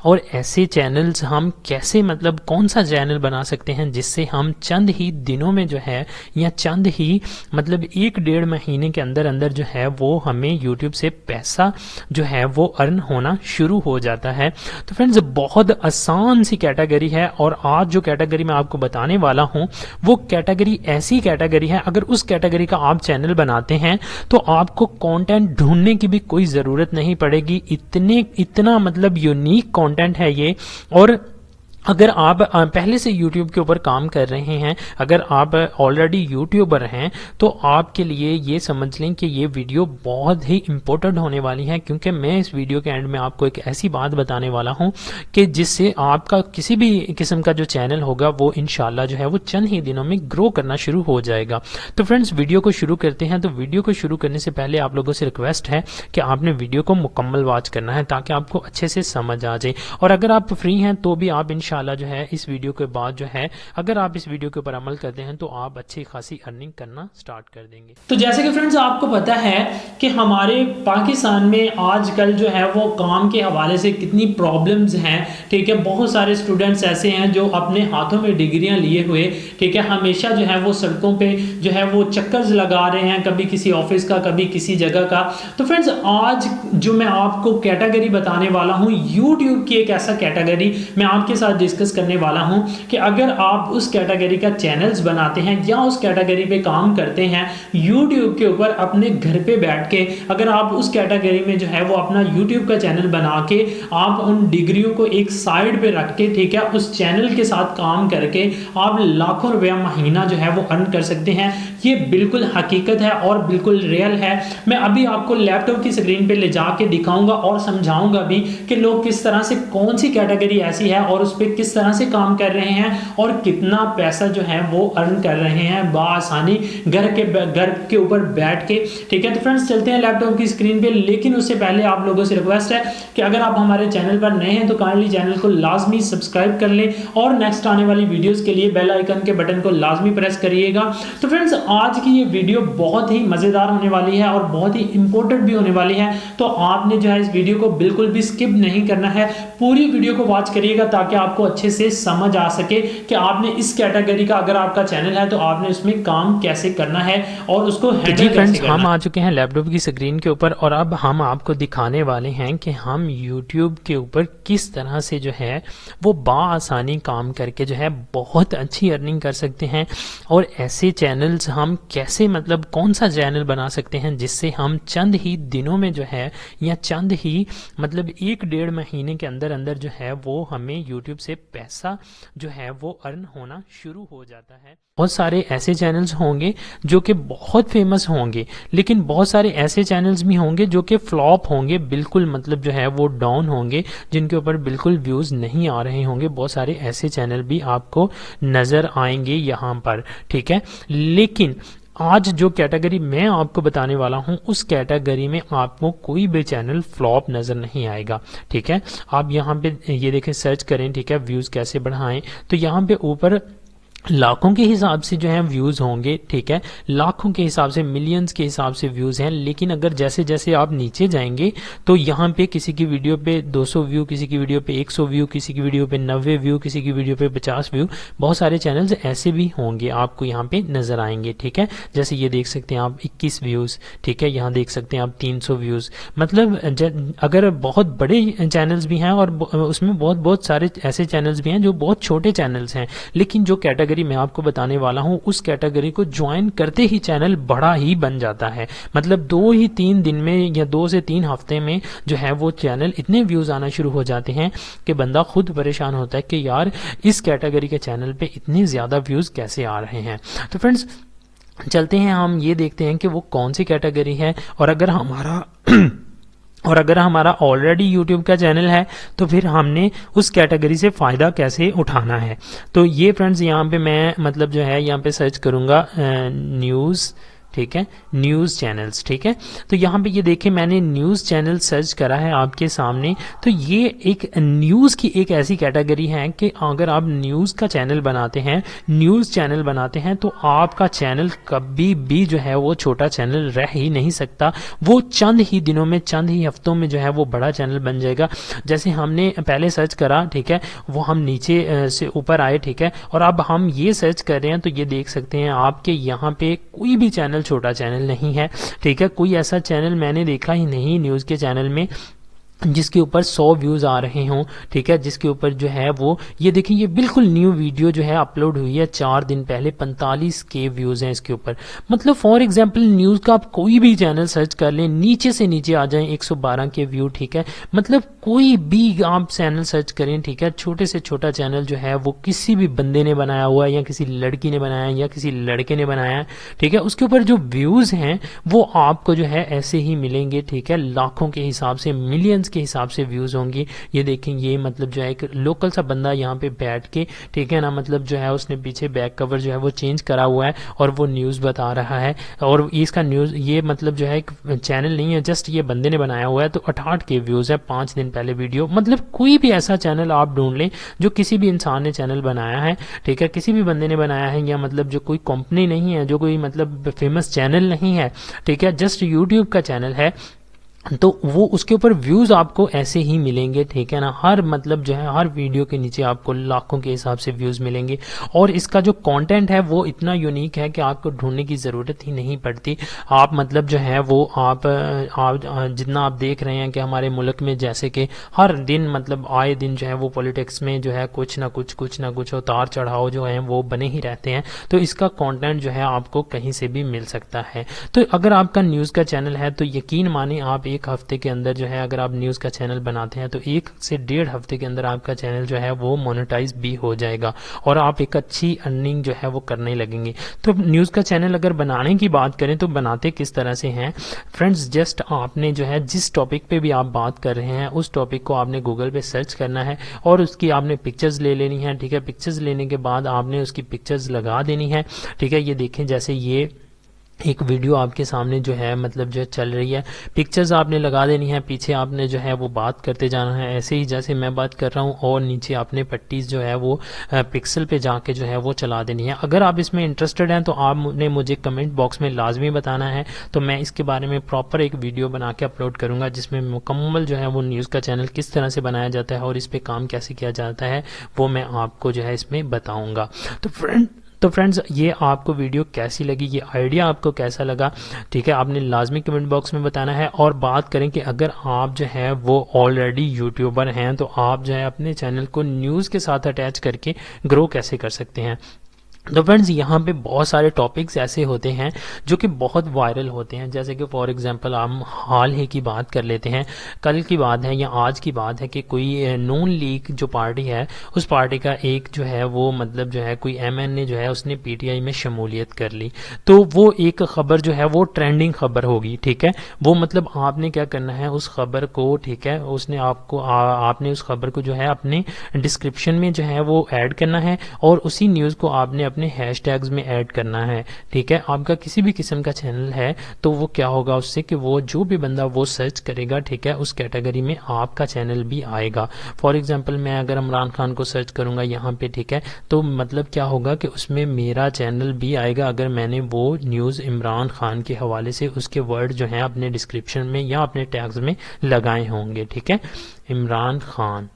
और ऐसे चैनल्स हम कैसे मतलब कौन सा चैनल बना सकते हैं जिससे हम चंद ही दिनों में जो है या चंद ही मतलब 1-1.5 महीने के अंदर अंदर जो है वो हमें यूट्यूब से पैसा जो है वो अर्न होना शुरू हो जाता है। तो फ्रेंड्स बहुत आसान सी कैटेगरी है और आज जो कैटेगरी मैं आपको बताने वाला हूं वो कैटेगरी ऐसी कैटेगरी है, अगर उस कैटेगरी का आप चैनल बनाते हैं तो आपको कंटेंट ढूंढने की भी कोई ज़रूरत नहीं पड़ेगी। इतना मतलब यूनिक कंटेंट है ये। और अगर आप पहले से YouTube के ऊपर काम कर रहे हैं, अगर आप ऑलरेडी यूट्यूबर हैं, तो आपके लिए ये समझ लें कि ये वीडियो बहुत ही इम्पोर्टेंट होने वाली है, क्योंकि मैं इस वीडियो के एंड में आपको एक ऐसी बात बताने वाला हूं कि जिससे आपका किसी भी किस्म का जो चैनल होगा वो इंशाल्लाह जो है वो चंद ही दिनों में ग्रो करना शुरू हो जाएगा। तो फ्रेंड्स वीडियो को शुरू करते हैं। तो वीडियो को शुरू करने से पहले आप लोगों से रिक्वेस्ट है कि आपने वीडियो को मुकम्मल वॉच करना है ताकि आपको अच्छे से समझ आ जाए। और अगर आप फ्री हैं तो भी आप इंशाल्लाह जो है इस वीडियो के बाद जो है अगर आप इस वीडियो के ऊपर अमल करते हैं तो आप अच्छी खासी अर्निंग करना स्टार्ट कर देंगे। तो जैसे कि फ्रेंड्स आपको पता है कि हमारे पाकिस्तान में आजकल जो है वो काम के हवाले से कितनी प्रॉब्लम्स हैं, ठीक है। बहुत सारे स्टूडेंट्स ऐसे हैं जो अपने हाथों में डिग्रियां लिए हुए, ठीक है, हमेशा जो है वो सड़कों पे जो है वो चक्कर्स लगा रहे हैं, कभी किसी ऑफिस का कभी किसी जगह का। तो फ्रेंड्स आज जो मैं आपको कैटेगरी बताने वाला हूँ यूट्यूब की, एक ऐसा कैटेगरी मैं आपके साथ डिस्कस करने वाला हूं कि अगर आप उस कैटेगरी का चैनल्स बनाते हैं या उस कैटेगरी पे काम करते हैं यूट्यूब के ऊपर अपने घर पे बैठ के, अगर आप उस कैटेगरी में जो है वो अपना यूट्यूब का चैनल बना के आप उन डिग्रियों को एक साइड पे रख के, ठीक है, उस चैनल के साथ काम करके आप लाखों रुपया महीना जो है वो अर्न कर सकते हैं। ये बिल्कुल हकीकत है और बिल्कुल रियल है। मैं अभी आपको लैपटॉप की स्क्रीन पे ले जाके दिखाऊंगा और समझाऊंगा भी कि लोग किस तरह से, कौन सी कैटेगरी ऐसी है और उस पर किस तरह से काम कर रहे हैं और कितना पैसा जो है वो अर्न कर रहे हैं बआसानी घर के ऊपर बैठ के, ठीक है। तो फ्रेंड्स चलते हैं लैपटॉप की स्क्रीन पे, लेकिन उससे पहले आप लोगों से रिक्वेस्ट है कि अगर आप हमारे चैनल पर नए हैं तो काइंडली चैनल को लाजमी सब्सक्राइब कर लें और नेक्स्ट आने वाली वीडियोस के लिए बेल आइकन के बटन को लाजमी प्रेस करिएगा। तो फ्रेंड्स आज की ये वीडियो बहुत ही मजेदार होने वाली है और बहुत ही इंपॉर्टेंट भी होने वाली है, तो आपने जो है इस वीडियो को बिल्कुल भी स्किप नहीं करना है, पूरी वीडियो को वॉच करिएगा ताकि आपको अच्छे से समझ आ सके कि आपने इस कैटेगरी का अगर आपका चैनल है तो आपने उसमें काम कैसे करना है और उसको हैंडल कैसे करना है। हम आ चुके हैं लैपटॉप की स्क्रीन के ऊपर और अब हम आपको दिखाने वाले हैं कि हम YouTube के ऊपर किस तरह से जो है वो बआसानी काम करके जो है बहुत अच्छी अर्निंग कर सकते हैं और ऐसे चैनल्स हम कैसे मतलब कौन सा चैनल बना सकते हैं जिससे हम चंद ही दिनों में जो है या चंद ही मतलब 1-1.5 महीने के अंदर अंदर जो है वो हमें YouTube से पैसा जो है वो अर्न होना शुरू हो जाता है। बहुत सारे ऐसे चैनल्स होंगे जो कि बहुत फेमस होंगे, लेकिन बहुत सारे ऐसे चैनल्स भी होंगे जो कि फ्लॉप होंगे, बिल्कुल मतलब जो है वो डाउन होंगे, जिनके ऊपर बिल्कुल व्यूज नहीं आ रहे होंगे। बहुत सारे ऐसे चैनल भी आपको नजर आएंगे यहाँ पर, ठीक है। लेकिन आज जो कैटेगरी मैं आपको बताने वाला हूं उस कैटेगरी में आपको कोई भी चैनल फ्लॉप नजर नहीं आएगा, ठीक है। आप यहाँ पे ये देखें, सर्च करें, ठीक है, व्यूज कैसे बढ़ाएं, तो यहाँ पे ऊपर लाखों के हिसाब से जो है व्यूज होंगे, ठीक है, लाखों के हिसाब से, मिलियंस के हिसाब से व्यूज हैं। लेकिन अगर जैसे जैसे आप नीचे जाएंगे तो यहाँ पे किसी की वीडियो पे 200 व्यू, किसी की वीडियो पे 100 व्यू, किसी की वीडियो पे 90 व्यू, किसी की वीडियो पे 50 व्यू, बहुत सारे चैनल्स ऐसे भी होंगे आपको यहाँ पे नजर आएंगे, ठीक है। जैसे ये देख सकते हैं आप 21 व्यूज, ठीक है, यहाँ देख सकते हैं आप 300 व्यूज। मतलब अगर बहुत बड़े चैनल्स भी हैं और उसमें बहुत सारे ऐसे चैनल्स भी हैं जो बहुत छोटे चैनल्स हैं, लेकिन जो कैटेगरी मैं आपको बताने वाला हूं उस कैटेगरी को ज्वाइन करते ही चैनल बड़ा ही बन जाता है। मतलब 2-3 दिन में या 2 से 3 हफ्ते में जो है वो चैनल इतने व्यूज आना शुरू हो जाते हैं कि बंदा खुद परेशान होता है कि यार इस कैटेगरी के चैनल पे इतने ज्यादा व्यूज कैसे आ रहे हैं। तो फ्रेंड्स चलते हैं, हम ये देखते हैं कि वो कौन सी कैटेगरी है और अगर हमारा ऑलरेडी यूट्यूब का चैनल है तो फिर हमने उस कैटेगरी से फ़ायदा कैसे उठाना है। तो ये फ्रेंड्स यहाँ पे मैं मतलब जो है यहाँ पे सर्च करूँगा न्यूज़, ठीक है, न्यूज़ चैनल्स। ठीक है, तो यहाँ पे ये देखें मैंने न्यूज़ चैनल सर्च करा है आपके सामने। तो ये एक न्यूज़ की एक ऐसी कैटेगरी है कि अगर आप न्यूज़ का चैनल बनाते हैं, न्यूज़ चैनल बनाते हैं, तो आपका चैनल कभी भी जो है वो छोटा चैनल रह ही नहीं सकता। वो चंद ही दिनों में, चंद ही हफ्तों में जो है वो बड़ा चैनल बन जाएगा। जैसे हमने पहले सर्च करा, ठीक है, वो हम नीचे से ऊपर आए, ठीक है, और अब हम ये सर्च कर रहे हैं तो ये देख सकते हैं आपके यहाँ पे कोई भी चैनल छोटा चैनल नहीं है। ठीक है, कोई ऐसा चैनल मैंने देखा ही नहीं न्यूज़ के चैनल में जिसके ऊपर 100 व्यूज़ आ रहे हों। ठीक है, जिसके ऊपर जो है वो ये देखिए ये बिल्कुल न्यू वीडियो जो है अपलोड हुई है 4 दिन पहले, 45K व्यूज़ हैं इसके ऊपर। मतलब फॉर एग्जांपल न्यूज़ का आप कोई भी चैनल सर्च कर लें, नीचे से नीचे आ जाएं 112K व्यू। ठीक है, मतलब कोई भी आप चैनल सर्च करें, ठीक है, छोटे से छोटा चैनल जो है वो किसी भी बंदे ने बनाया हुआ है या किसी लड़की ने बनाया है या किसी लड़के ने बनाया है, ठीक है, उसके ऊपर जो व्यूज़ हैं वो आपको जो है ऐसे ही मिलेंगे। ठीक है, लाखों के हिसाब से, मिलियंस के हिसाब से व्यूज़ होंगी। ये देखें, ये मतलब जो है एक लोकल सा बंदा यहाँ पे बैठ के, ठीक है ना, मतलब जो है उसने पीछे बैक कवर जो है वो चेंज करा हुआ है और वो न्यूज़ बता रहा है। और इसका न्यूज़ ये मतलब जो है एक चैनल नहीं है, जस्ट ये बंदे ने बनाया हुआ है। तो 68K व्यूज़ है 5 दिन पहले वीडियो। मतलब कोई भी ऐसा चैनल आप ढूंढ लें जो किसी भी इंसान ने चैनल बनाया है, ठीक है, किसी भी बंदे ने बनाया है, या मतलब जो कोई कंपनी नहीं है, जो कोई मतलब फेमस चैनल नहीं है, ठीक है, जस्ट यूट्यूब का चैनल है, तो वो उसके ऊपर व्यूज़ आपको ऐसे ही मिलेंगे। ठीक है ना, हर मतलब जो है हर वीडियो के नीचे आपको लाखों के हिसाब से व्यूज़ मिलेंगे। और इसका जो कंटेंट है वो इतना यूनिक है कि आपको ढूंढने की ज़रूरत ही नहीं पड़ती। आप मतलब जो है वो आप जितना आप देख रहे हैं कि हमारे मुल्क में जैसे कि हर दिन मतलब आए दिन जो है वो पॉलिटिक्स में जो है कुछ ना कुछ उतार चढ़ाव जो है वो बने ही रहते हैं। तो इसका कंटेंट जो है आपको कहीं से भी मिल सकता है। तो अगर आपका न्यूज़ का चैनल है तो यकीन माने आप एक हफ्ते के अंदर जो है, अगर आप न्यूज़ का चैनल बनाते हैं तो 1 से 1.5 हफ्ते के अंदर आपका चैनल जो है वो मोनेटाइज भी हो जाएगा और आप एक अच्छी अर्निंग जो है वो करने लगेंगे। तो न्यूज़ का चैनल अगर बनाने की बात करें तो बनाते किस तरह से हैं फ्रेंड्स, जस्ट आपने जो है जिस टॉपिक पे भी आप बात कर रहे हैं उस टॉपिक को आपने गूगल पे सर्च करना है और उसकी आपने पिक्चर्स ले लेनी है। ठीक है, पिक्चर्स लेने के बाद आपने उसकी पिक्चर्स लगा देनी है। ठीक है, ये देखें जैसे ये एक वीडियो आपके सामने जो है मतलब जो चल रही है, पिक्चर्स आपने लगा देनी है, पीछे आपने जो है वो बात करते जाना है ऐसे ही जैसे मैं बात कर रहा हूँ, और नीचे आपने पट्टीज जो है वो पिक्सल पे जाके जो है वो चला देनी है। अगर आप इसमें इंटरेस्टेड हैं तो आपने मुझे कमेंट बॉक्स में लाजमी बताना है, तो मैं इसके बारे में प्रॉपर एक वीडियो बना के अपलोड करूँगा जिसमें मुकम्मल जो है वो न्यूज़ का चैनल किस तरह से बनाया जाता है और इस पर काम कैसे किया जाता है वो मैं आपको जो है इसमें बताऊँगा। तो फ्रेंड्स ये आपको वीडियो कैसी लगी, ये आइडिया आपको कैसा लगा, ठीक है, आपने लाजमी कमेंट बॉक्स में बताना है। और बात करें कि अगर आप जो है वो ऑलरेडी यूट्यूबर हैं तो आप जो है अपने चैनल को न्यूज़ के साथ अटैच करके ग्रो कैसे कर सकते हैं। तो फ्रेंड्स यहाँ पे बहुत सारे टॉपिक्स ऐसे होते हैं जो कि बहुत वायरल होते हैं, जैसे कि फॉर एग्जांपल हम हाल ही की बात कर लेते हैं, कल की बात है या आज की बात है कि कोई नून लीग जो पार्टी है उस पार्टी का एक जो है वो मतलब जो है कोई एमएनए जो है उसने पीटीआई में शमूलियत कर ली, तो वो एक खबर जो है वो ट्रेंडिंग खबर होगी। ठीक है, वो मतलब आपने क्या करना है उस खबर को, ठीक है, उसने आपको आपने उस खबर को जो है अपने डिस्क्रिप्शन में जो है वो ऐड करना है और उसी न्यूज़ को आपने अपने हैशटैग्स में ऐड करना है। ठीक है, आपका किसी भी किस्म का चैनल है तो वो क्या होगा उससे कि वो जो भी बंदा वो सर्च करेगा, ठीक है, उस कैटेगरी में आपका चैनल भी आएगा। फॉर एग्जांपल मैं अगर इमरान खान को सर्च करूंगा यहाँ पे, ठीक है, तो मतलब क्या होगा कि उसमें मेरा चैनल भी आएगा अगर मैंने वो न्यूज़ इमरान खान के हवाले से उसके वर्ड जो हैं अपने डिस्क्रिप्शन में या अपने टैग्स में लगाए होंगे। ठीक है, इमरान खान,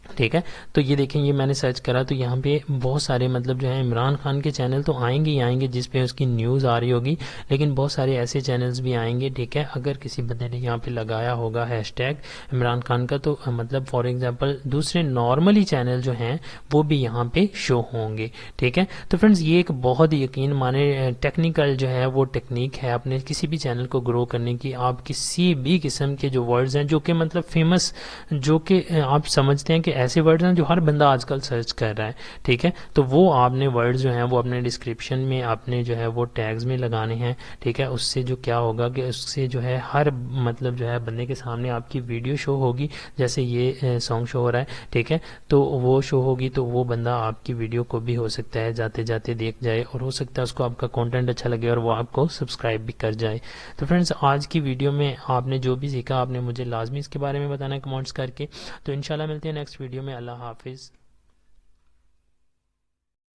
ठीक है, तो ये देखें ये मैंने सर्च करा तो यहाँ पे बहुत सारे मतलब जो है इमरान खान के चैनल तो आएंगे ही आएंगे जिस पे उसकी न्यूज़ आ रही होगी, लेकिन बहुत सारे ऐसे चैनल्स भी आएंगे। ठीक है, अगर किसी बंदे ने यहाँ पे लगाया होगा हैशटैग इमरान खान का तो मतलब फॉर एग्जांपल दूसरे नॉर्मली चैनल जो हैं वो भी यहाँ पे शो होंगे। ठीक है, तो फ्रेंड्स ये एक बहुत ही यकीन माने टेक्निकल जो है वो टेक्निक है अपने किसी भी चैनल को ग्रो करने की। आप किसी भी किस्म के जो वर्ड्स हैं जो कि मतलब फेमस, जो कि आप समझते हैं कि ऐसे वर्ड्स हैं जो हर बंदा आजकल सर्च कर रहा है, ठीक है। तो वो आपने वर्ड्स जो हैं वो अपने डिस्क्रिप्शन में आपने जो है वो टैग्स में लगाने हैं, ठीक है। उससे जो क्या होगा कि उससे जो है हर मतलब जो है बंदे के सामने आपकी वीडियो शो होगी, जैसे ये सॉन्ग शो हो रहा है, ठीक है। तो वो शो होगी तो वो बंदा आपकी वीडियो को भी हो सकता है जाते जाते देख जाए, और हो सकता है उसको आपका कंटेंट अच्छा लगे और वो आपको सब्सक्राइब भी कर जाए। तो फ्रेंड्स, आज की वीडियो में आपने जो भी सीखा आपने मुझे लाजमी इसके बारे में बताना है कमेंट्स करके। तो इंशाल्लाह मिलते हैं नेक्स्ट वीडियो में। अल्लाह हाफिज़।